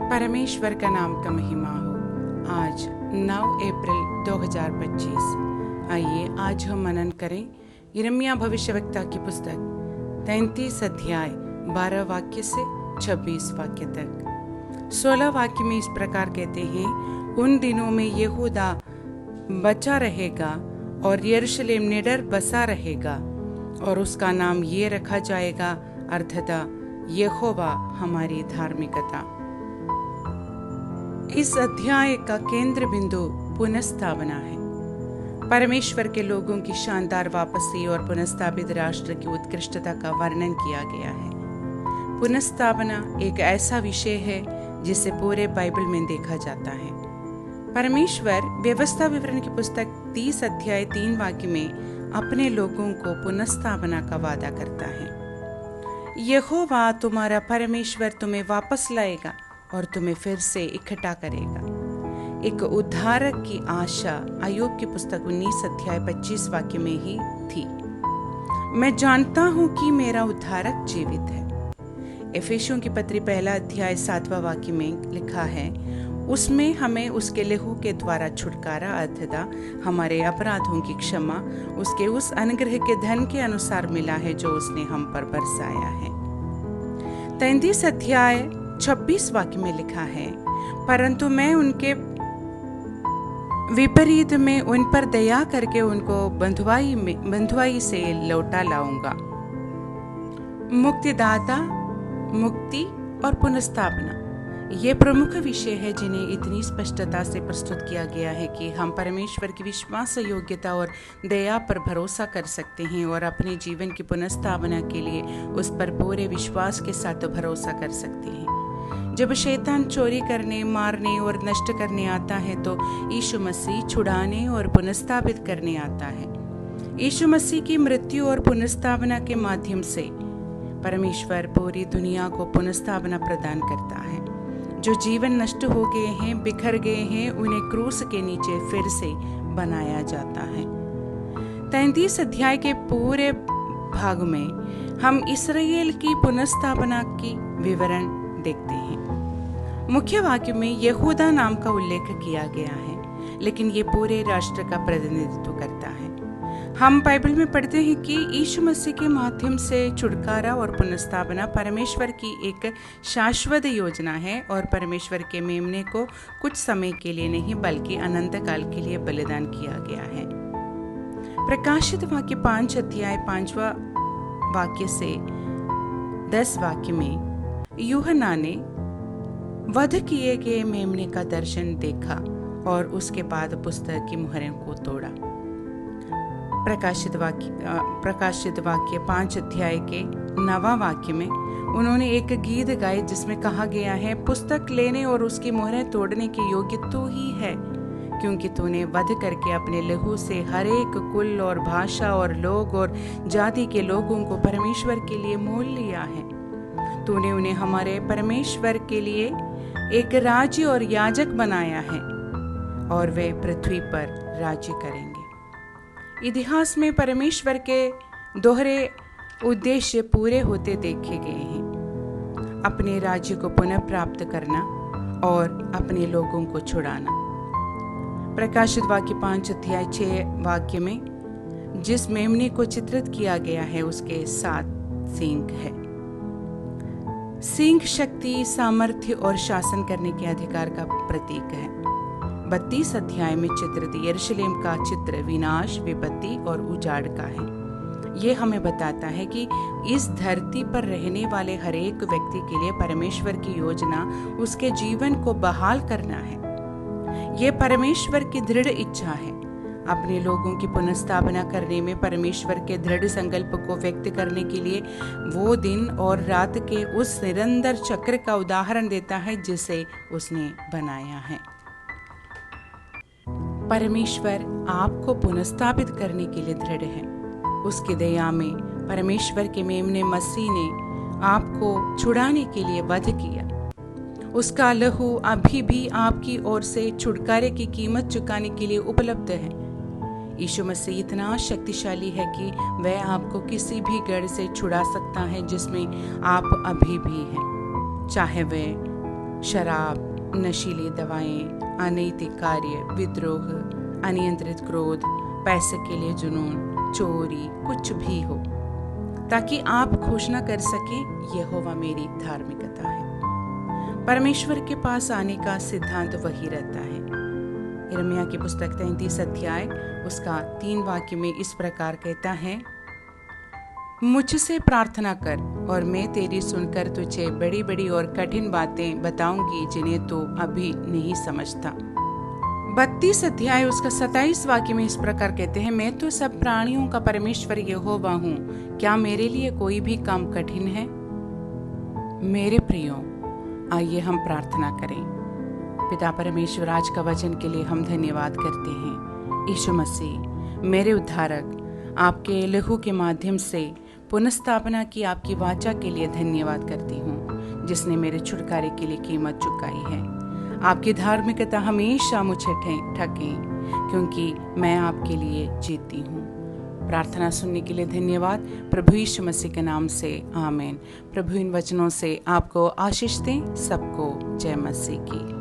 परमेश्वर का नाम का महिमा हो। आज 9 अप्रैल 2025। आइए आज हम मनन करें यिर्मयाह भविष्यवक्ता की पुस्तक 33 अध्याय 12 वाक्य से 26 वाक्य तक। 16 वाक्य में इस प्रकार कहते हैं, उन दिनों में यहूदा बचा रहेगा और यरूशलेम निडर बसा रहेगा और उसका नाम ये रखा जाएगा, अर्थतः यहोवा हमारी धार्मिकता। इस अध्याय का केंद्र बिंदु पुनर्स्थापना है। परमेश्वर के लोगों की शानदार वापसी और पुनर्स्थापित राष्ट्र की उत्कृष्टता का वर्णन किया गया है। पुनर्स्थापना एक ऐसा विषय है जिसे पूरे बाइबल में देखा जाता है। परमेश्वर व्यवस्था विवरण की पुस्तक 30 अध्याय 3 वाक्य में अपने लोगों को पुनर्स्थापना का वादा करता है। यहोवा तुम्हारा परमेश्वर तुम्हें वापस लाएगा और तुम्हें फिर से इकट्ठा करेगा। एक उद्धारक की आशा अय्यूब की पुस्तक 19 अध्याय 25 वाक्य में ही थी। मैं जानता हूं कि मेरा उद्धारक जीवित है। एफेसियों की पत्री 1 अध्याय 7वां वाक्य में लिखा है, उसमें हमें उसके लहू के द्वारा छुटकारा, अर्थात हमारे अपराधों की क्षमा उसके उस अनुग्रह के धन के अनुसार मिला है जो उसने हम पर बरसाया है। 33 अध्याय 26 वाक्य में लिखा है, परंतु मैं उनके विपरीत में उन पर दया करके उनको बंधुआई से लौटा लाऊंगा। मुक्तिदाता, मुक्ति और पुनर्स्थापना ये प्रमुख विषय है जिन्हें इतनी स्पष्टता से प्रस्तुत किया गया है कि हम परमेश्वर की विश्वास योग्यता और दया पर भरोसा कर सकते हैं और अपने जीवन की पुनर्स्थापना के लिए उस पर पूरे विश्वास के साथ भरोसा कर सकते हैं। जब शैतान चोरी करने, मारने और नष्ट करने आता है तो यीशु मसीह छुड़ाने और पुनर्स्थापित करने आता है। यीशु मसीह की मृत्यु और पुनर्स्थापना के माध्यम से परमेश्वर पूरी दुनिया को पुनर्स्थापना प्रदान करता है। जो जीवन नष्ट हो गए हैं, बिखर गए हैं, उन्हें क्रूस के नीचे फिर से बनाया जाता है। 33 अध्याय के पूरे भाग में हम इस्राएल की पुनर्स्थापना की विवरण देखते हैं। मुख्य वाक्य में यहूदा नाम का उल्लेख किया गया है, लेकिन ये पूरे राष्ट्र का प्रतिनिधित्व करता है। हम बाइबल में पढ़ते हैं कि यीशु मसीह के माध्यम से छुटकारा और पुनर्स्थापना परमेश्वर की एक शाश्वत योजना है और परमेश्वर के मेमने को कुछ समय के लिए नहीं बल्कि अनंत काल के लिए बलिदान किया गया है। प्रकाशित वाक्य 5 अध्याय 5वां वाक्य से 10 वाक्य में यूहन्ना ने वध किए गए मेमने का दर्शन देखा और उसके बाद पुस्तक की मुहरों को तोड़ा। प्रकाशित वाक्य 5 अध्याय के 9वां वाक्य में उन्होंने एक गीत गाए जिसमें कहा गया है, पुस्तक लेने और उसकी मुहरें तोड़ने के योग्य तू ही है, क्योंकि तूने वध करके अपने लहू से हर एक कुल और भाषा और लोग और जाति के लोगों को परमेश्वर के लिए मोल लिया है। तूने उन्हें हमारे परमेश्वर के लिए एक राज्य और याजक बनाया है और वे पृथ्वी पर राज्य करेंगे। इतिहास में परमेश्वर के दोहरे उद्देश्य पूरे होते देखे गए हैं, अपने राज्य को पुनः प्राप्त करना और अपने लोगों को छुड़ाना। प्रकाशित वाक्य 5 अध्याय 6 वाक्य में जिस मेमने को चित्रित किया गया है उसके 7 सींग है। सींग शक्ति, सामर्थ्य और शासन करने के अधिकार का प्रतीक है। 32 अध्याय में चित्रित यरूशलेम का चित्र विनाश, विपत्ति और उजाड़ का है। ये हमें बताता है कि इस धरती पर रहने वाले हर एक व्यक्ति के लिए परमेश्वर की योजना उसके जीवन को बहाल करना है। ये परमेश्वर की दृढ़ इच्छा है। अपने लोगों की पुनर्स्थापना करने में परमेश्वर के दृढ़ संकल्प को व्यक्त करने के लिए वो दिन और रात के उस निरंतर चक्र का उदाहरण देता है जिसे उसने बनाया है। परमेश्वर आपको पुनर्स्थापित करने के लिए दृढ़ है। उसकी दया में परमेश्वर के मेमने मसीह ने आपको छुड़ाने के लिए वध किया। उसका लहू अभी भी आपकी ओर से छुटकारे की कीमत चुकाने के लिए उपलब्ध है। यीशु मसीह इतना शक्तिशाली है कि वह आपको किसी भी गढ़ से छुड़ा सकता है जिसमें आप अभी भी हैं, चाहे वह शराब, नशीली दवाएं, अनैतिक कार्य, विद्रोह, अनियंत्रित क्रोध, पैसे के लिए जुनून, चोरी, कुछ भी हो, ताकि आप घोषणा कर सकें यहोवा मेरी धार्मिकता है। परमेश्वर के पास आने का सिद्धांत वही रहता है। यिर्मयाह की पुस्तक 33 अध्याय उसका 3 वाक्य में इस प्रकार कहता है, मुझसे प्रार्थना कर और मैं तेरी सुनकर तुझे बड़ी बड़ी और कठिन बातें बताऊंगी जिन्हें तू अभी नहीं समझता। 32 अध्याय उसका 27 वाक्य में इस प्रकार कहते हैं, मैं तो सब प्राणियों का परमेश्वर यहोवा हूँ, क्या मेरे लिए कोई भी काम कठिन है? मेरे प्रियो, आइए हम प्रार्थना करें। पिता परमेश्वर, आज का वचन के लिए हम धन्यवाद करते हैं। यीशु मसीह मेरे उद्धारक, आपके लहू के माध्यम से पुनर्स्थापना की आपकी वाचा के लिए धन्यवाद करती हूँ, जिसने मेरे छुटकारे के लिए कीमत चुकाई है। आपकी धार्मिकता हमेशा मुझे ठके, क्योंकि मैं आपके लिए जीती हूँ। प्रार्थना सुनने के लिए धन्यवाद। प्रभु यीशु मसीह के नाम से आमीन। प्रभु इन वचनों से आपको आशीष दें। सबको जय मसीह की।